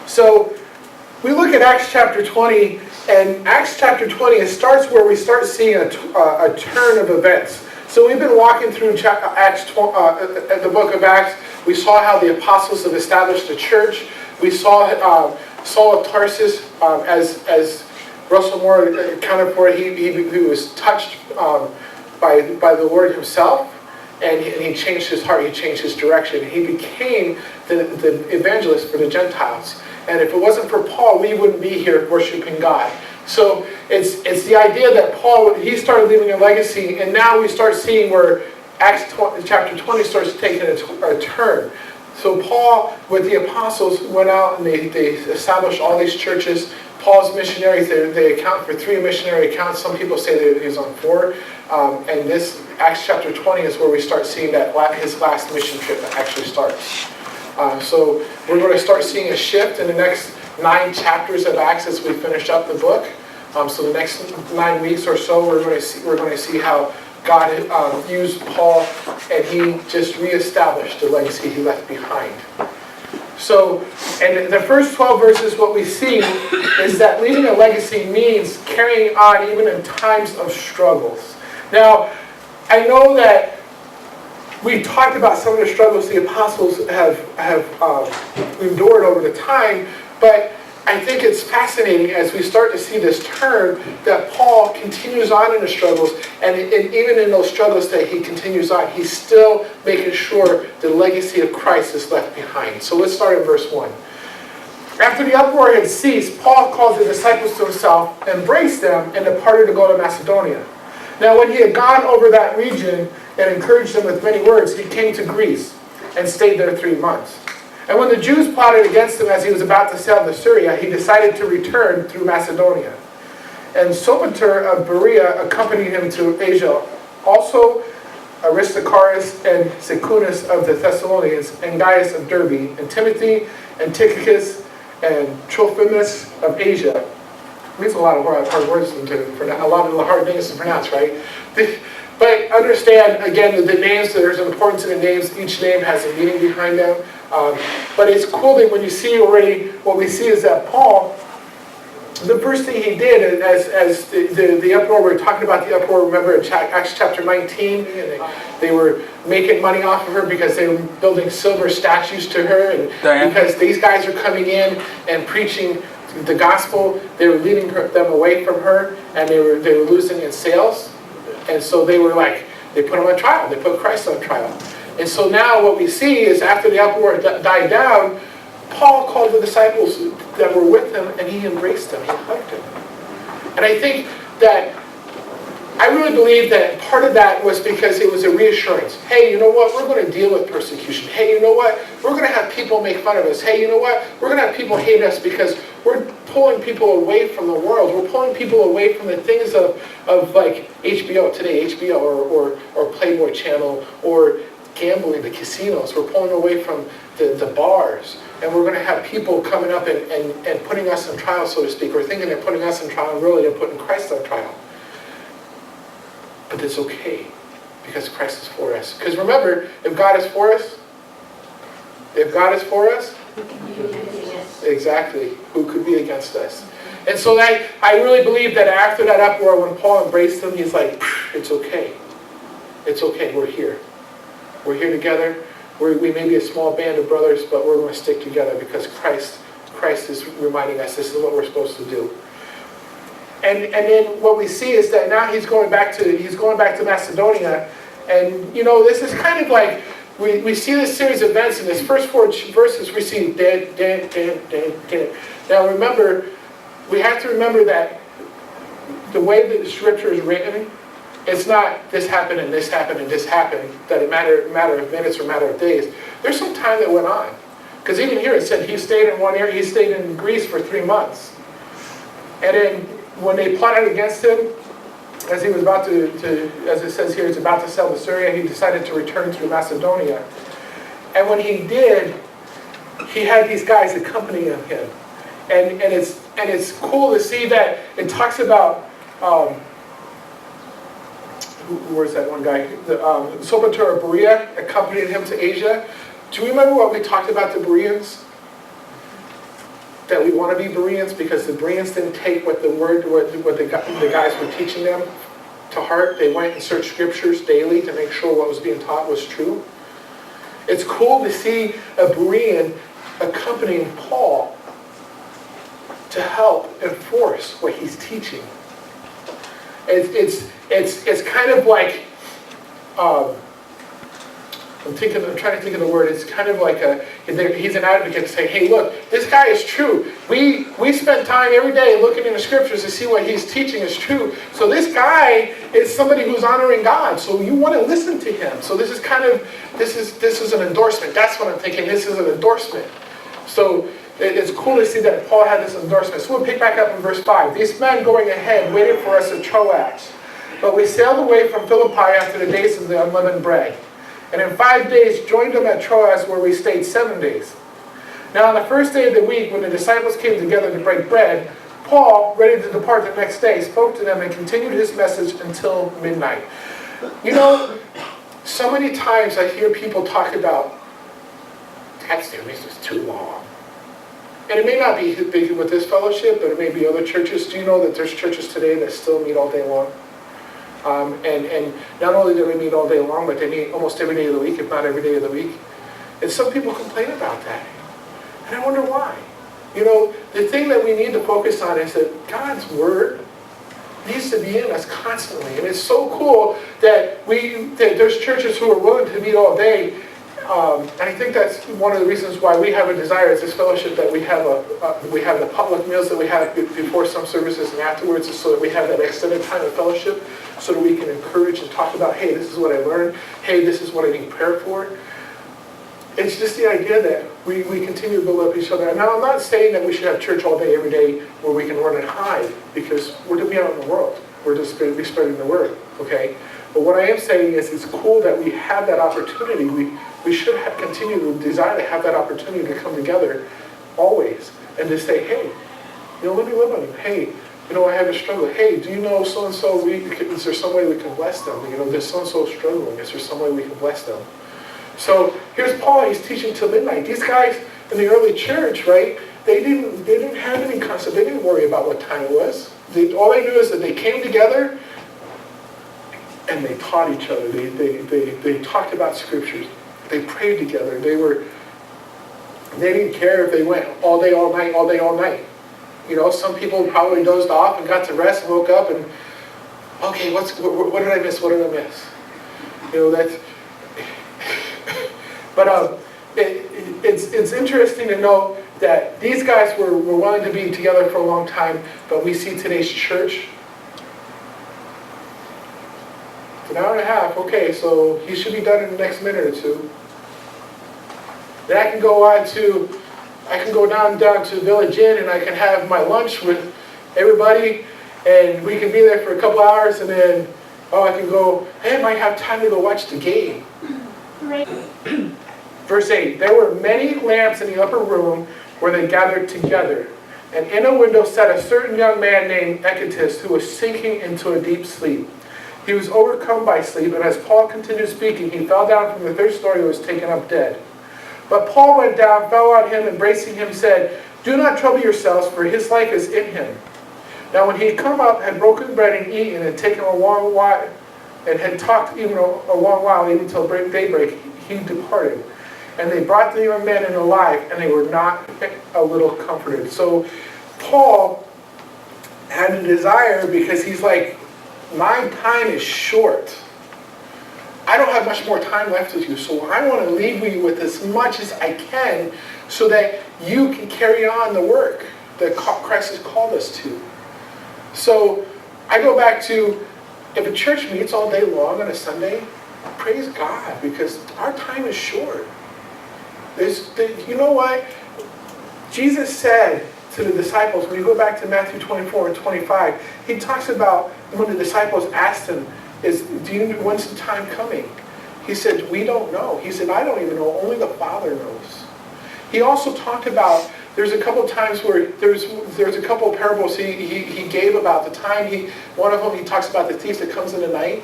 So we look at Acts chapter 20, and Acts chapter 20, it starts where we start seeing a turn of events. So we've been walking through the book of Acts. We saw how the apostles have established a church. We saw Saul of Tarsus, as Russell Moore accounted for, he was touched by the Lord himself, and he changed his heart, he changed his direction. He became the evangelist for the Gentiles. And if it wasn't for Paul, we wouldn't be here worshiping God. So it's the idea that Paul, he started leaving a legacy, and now we start seeing where Acts chapter 20 starts taking a turn. So Paul, with the apostles, went out and they established all these churches. Paul's missionaries, they account for 3 missionary accounts. Some people say that he's on 4. And this Acts chapter 20 is where we start seeing that his last mission trip actually starts. So we're going to start seeing a shift in the next 9 chapters of Acts as we finish up the book. So the next 9 weeks or so, we're going to see how God used Paul, and he just reestablished the legacy he left behind. So, in the first 12 verses, what we see is that leaving a legacy means carrying on even in times of struggles. Now, I know that we talked about some of the struggles the apostles have endured over the time, but I think it's fascinating as we start to see this turn that Paul continues on in the struggles, and even in those struggles that he continues on, he's still making sure the legacy of Christ is left behind. So let's start in verse 1. After the uproar had ceased, Paul called the disciples to himself, embraced them, and departed to go to Macedonia. Now when he had gone over that region and encouraged them with many words, he came to Greece and stayed there 3 months. And when the Jews plotted against him as he was about to sail to Syria, he decided to return through Macedonia. And Sopater of Berea accompanied him to Asia. Also Aristarchus and Secundus of the Thessalonians, and Gaius of Derbe, and Timothy, and Tychicus, and Trophimus of Asia. These are a lot of hard words to pronounce, a lot of hard names to pronounce, right? But understand, again, the names, there's importance in the names. Each name has a meaning behind them. But it's cool that when you see already, what we see is that Paul, the first thing he did, as the uproar, we're talking about the uproar, remember in Acts chapter 19, and they were making money off of her because they were building silver statues to her, and because these guys are coming in and preaching the gospel, they were leading them away from her, and they were losing in sales. And so they were like, they put him on trial, they put Christ on trial. And so now what we see is after the uproar died down, Paul called the disciples that were with him, and he embraced them, he hugged them. And I think that, I really believe that part of that was because it was a reassurance. Hey, you know what? We're going to deal with persecution. Hey, you know what? We're going to have people make fun of us. Hey, you know what? We're going to have people hate us because we're pulling people away from the world. We're pulling people away from the things of like HBO today, HBO or Playboy Channel, or gambling, the casinos. We're pulling away from the bars. And we're going to have people coming up and putting us on trial, so to speak, or thinking they're putting us on trial, and really they're putting Christ on trial. But it's okay, because Christ is for us. Because remember, if God is for us, exactly, who could be against us? And so I really believe that after that uproar, when Paul embraced them, he's like, it's okay. It's okay, we're here. We're here together. We may be a small band of brothers, but we're going to stick together because Christ is reminding us this is what we're supposed to do. And then what we see is that now he's going back to Macedonia, and you know, this is kind of like we see this series of events in this first 4 verses. We see dead. Now remember, we have to remember that the way that the scripture is written, it's not this happened and this happened and this happened, that it matter of minutes or matter of days. There's some time that went on, because even here it said he stayed in one area. He stayed in Greece for 3 months, and then when they plotted against him, as he was about to, as it says here, he's about to sail to Syria, he decided to return to Macedonia. And when he did, he had these guys accompanying him. And it's cool to see that it talks about, where's that one guy? Sopater of Berea accompanied him to Asia. Do you remember what we talked about the Bereans? that we want to be Bereans because the Bereans didn't take what the guys were teaching them to heart. They went and searched scriptures daily to make sure what was being taught was true. It's cool to see a Berean accompanying Paul to help enforce what he's teaching. It's kind of like, I'm trying to think of the word. It's kind of like he's an advocate to say, hey, look, this guy is true. We spend time every day looking in the scriptures to see what he's teaching is true. So this guy is somebody who's honoring God. So you want to listen to him. So this is an endorsement. That's what I'm thinking. This is an endorsement. So it's cool to see that Paul had this endorsement. So we'll pick back up in verse 5. These men going ahead waited for us at Troas. But we sailed away from Philippi after the days of the unleavened bread. And in 5 days joined them at Troas, where we stayed 7 days. Now on the first day of the week, when the disciples came together to break bread, Paul, ready to depart the next day, spoke to them and continued his message until midnight. You know, so many times I hear people talk about, that series is too long. And it may not be big with this fellowship, but it may be other churches. Do you know that there's churches today that still meet all day long? And not only do they meet all day long, but they meet almost every day of the week, if not every day of the week. And some people complain about that. And I wonder why. You know, the thing that we need to focus on is that God's Word needs to be in us constantly. And it's so cool that there's churches who are willing to meet all day. And I think that's one of the reasons why we have a desire as this fellowship that we have the public meals that we have before some services and afterwards, is so that we have that extended time of fellowship, so that we can encourage and talk about, hey, this is what I learned. Hey, this is what I need prayer for. It's just the idea that we continue to build up each other. Now, I'm not saying that we should have church all day, every day, where we can run and hide, because we're to be out in the world. We're just going to be spreading the word, okay? But what I am saying is it's cool that we have that opportunity. We should continue to desire to have that opportunity to come together always and to say, hey, let me live on you. Hey, I have a struggle. Hey, do you know so-and-so? Is there some way we can bless them? There's so-and-so struggling. Is there some way we can bless them? So here's Paul. He's teaching till midnight. These guys in the early church, right, they didn't have any concept. They didn't worry about what time it was. All they knew is that they came together and they taught each other. They talked about scriptures. They prayed together. They didn't care if they went all day, all night, all day, all night. Some people probably dozed off and got to rest and woke up and, okay, what did I miss? What did I miss? That's. But it's interesting to know that these guys were willing to be together for a long time, but we see today's church. It's an hour and a half. Okay, so he should be done in the next minute or two. Then I can go down to Village Inn and I can have my lunch with everybody, and we can be there for a couple hours, and then I can go. Hey, I might have time to go watch the game. Right. Verse 8. There were many lamps in the upper room where they gathered together, and in a window sat a certain young man named Epictetus, who was sinking into a deep sleep. He was overcome by sleep, and as Paul continued speaking, he fell down from the third story and was taken up dead. But Paul went down, fell on him, embracing him, said, "Do not trouble yourselves, for his life is in him." Now when he had come up, had broken bread and eaten, and taken a long while, and had talked even a long while, even till daybreak, he departed. And they brought the young man in alive, and they were not a little comforted. So Paul had a desire, because he's like, my time is short. I don't have much more time left with you, so I want to leave you with as much as I can so that you can carry on the work that Christ has called us to. So I go back to, if a church meets all day long on a Sunday, praise God, because our time is short. You know what? Jesus said to the disciples, when you go back to Matthew 24 and 25, he talks about when the disciples asked him, when's the time coming? He said, we don't know. He said, I don't even know. Only the Father knows. He also talked about, there's a couple times where there's a couple of parables he gave about the time. One of them, he talks about the thief that comes in the night.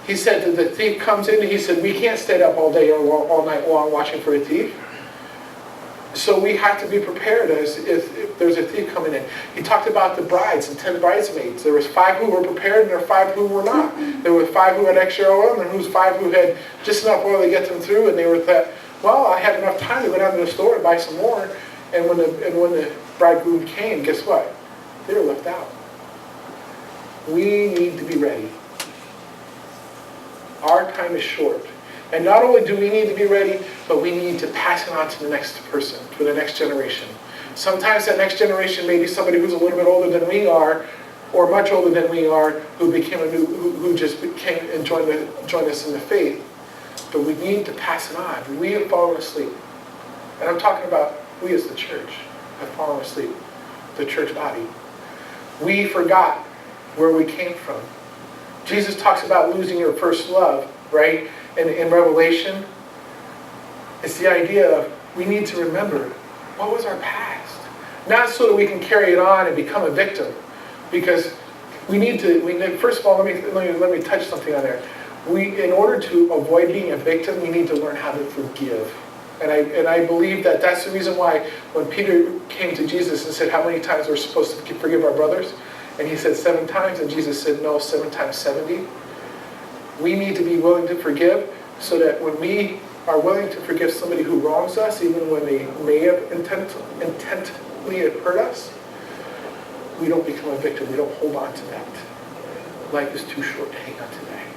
He said that the thief comes in, and he said, we can't stay up all day or all night long watching for a thief. So we have to be prepared as if there's a thief coming in. He talked about the brides and 10 bridesmaids. There was 5 who were prepared and there were 5 who were not. There were 5 who had extra oil and there was 5 who had just enough oil to get them through, and they were that, well, I have enough time to go down to the store and buy some more. And when the bridegroom came, guess what? They were left out. We need to be ready. Our time is short. And not only do we need to be ready, but we need to pass it on to the next person, to the next generation. Sometimes that next generation may be somebody who's a little bit older than we are, or much older than we are, who just became and joined us in the faith. But we need to pass it on. We have fallen asleep. And I'm talking about we as the church have fallen asleep, the church body. We forgot where we came from. Jesus talks about losing your first love, right? In Revelation, it's the idea of we need to remember what was our past. Not so that we can carry it on and become a victim. Because first of all, let me touch something on there. In order to avoid being a victim, we need to learn how to forgive. And I believe that that's the reason why when Peter came to Jesus and said, how many times we're supposed to forgive our brothers? And he said 7 times, and Jesus said, no, 7 times 70. We need to be willing to forgive so that when we are willing to forgive somebody who wrongs us, even when they may have intently hurt us, we don't become a victim. We don't hold on to that. Life is too short to hang on to that.